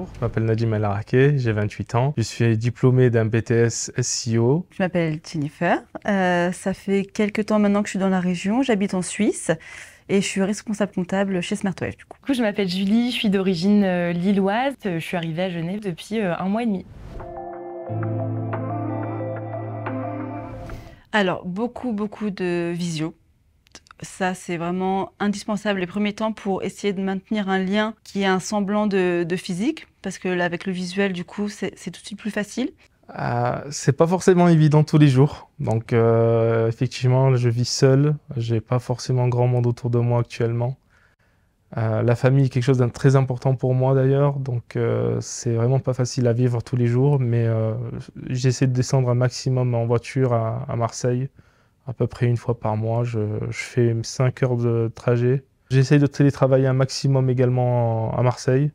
bonjour, je m'appelle Nadim El Arake, j'ai 28 ans. Je suis diplômé d'un BTS SEO. Je m'appelle Jennifer, ça fait quelques temps maintenant que je suis dans la région, j'habite en Suisse et je suis responsable comptable chez Smartwave du coup. Je m'appelle Julie, je suis d'origine lilloise, je suis arrivée à Genève depuis 1 mois et demi. Alors beaucoup de visio. Ça, c'est vraiment indispensable les premiers temps pour essayer de maintenir un lien qui ait un semblant de physique, parce que là, avec le visuel, du coup, c'est tout de suite plus facile. C'est pas forcément évident tous les jours. Donc, effectivement, je vis seul. J'ai pas forcément grand monde autour de moi actuellement. La famille est quelque chose de très important pour moi d'ailleurs. Donc, c'est vraiment pas facile à vivre tous les jours. Mais j'essaie de descendre un maximum en voiture à Marseille. À peu près une fois par mois, je fais 5 heures de trajet. J'essaie de télétravailler un maximum également à Marseille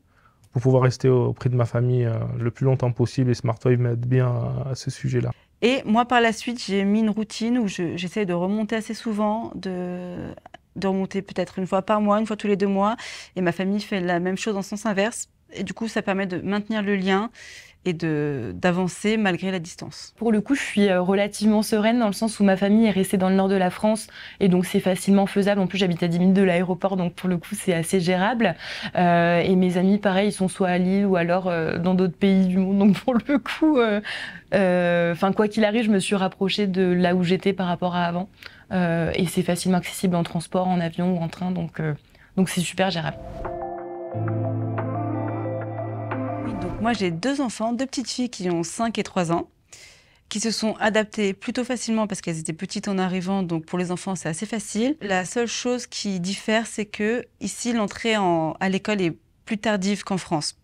pour pouvoir rester auprès de ma famille le plus longtemps possible et Smartwave m'aide bien à ce sujet-là. Et moi, par la suite, j'ai mis une routine où j'essaie de remonter assez souvent, de remonter peut-être une fois par mois, une fois tous les 2 mois. Et ma famille fait la même chose en sens inverse. Et du coup, ça permet de maintenir le lien et d'avancer malgré la distance. Pour le coup, je suis relativement sereine dans le sens où ma famille est restée dans le nord de la France et donc c'est facilement faisable. En plus, j'habite à 10 minutes de l'aéroport, donc pour le coup, c'est assez gérable. Et mes amis, pareil, ils sont soit à Lille ou alors dans d'autres pays du monde. Donc pour le coup, quoi qu'il arrive, je me suis rapprochée de là où j'étais par rapport à avant. Et c'est facilement accessible en transport, en avion ou en train, donc c'est super gérable. Donc moi, j'ai 2 enfants, 2 petites filles qui ont 5 et 3 ans, qui se sont adaptées plutôt facilement parce qu'elles étaient petites en arrivant, donc pour les enfants, c'est assez facile. La seule chose qui diffère, c'est que ici, l'entrée à l'école est plus tardive qu'en France.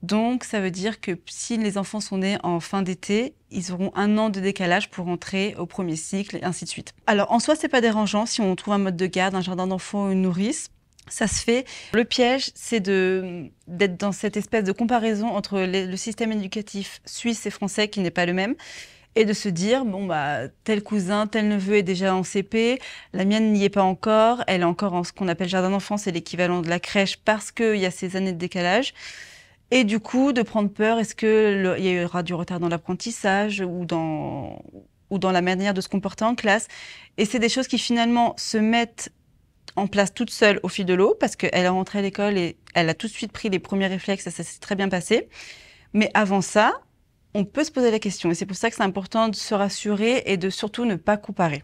Donc, ça veut dire que si les enfants sont nés en fin d'été, ils auront 1 an de décalage pour entrer au premier cycle et ainsi de suite. Alors, en soi, c'est pas dérangeant si on trouve un mode de garde, un jardin d'enfants ou une nourrice. Ça se fait. Le piège, c'est d'être dans cette espèce de comparaison entre le système éducatif suisse et français qui n'est pas le même, et de se dire, bon, bah, tel cousin, tel neveu est déjà en CP, la mienne n'y est pas encore, elle est encore en ce qu'on appelle jardin d'enfants, c'est l'équivalent de la crèche parce qu'il y a ces années de décalage. Et du coup, de prendre peur, est-ce qu'il y aura du retard dans l'apprentissage ou dans la manière de se comporter en classe. Et c'est des choses qui finalement se mettent en place toute seule au fil de l'eau, parce qu'elle est rentrée à l'école et elle a tout de suite pris les premiers réflexes, et ça s'est très bien passé. Mais avant ça, on peut se poser la question. Et c'est pour ça que c'est important de se rassurer et de surtout ne pas comparer.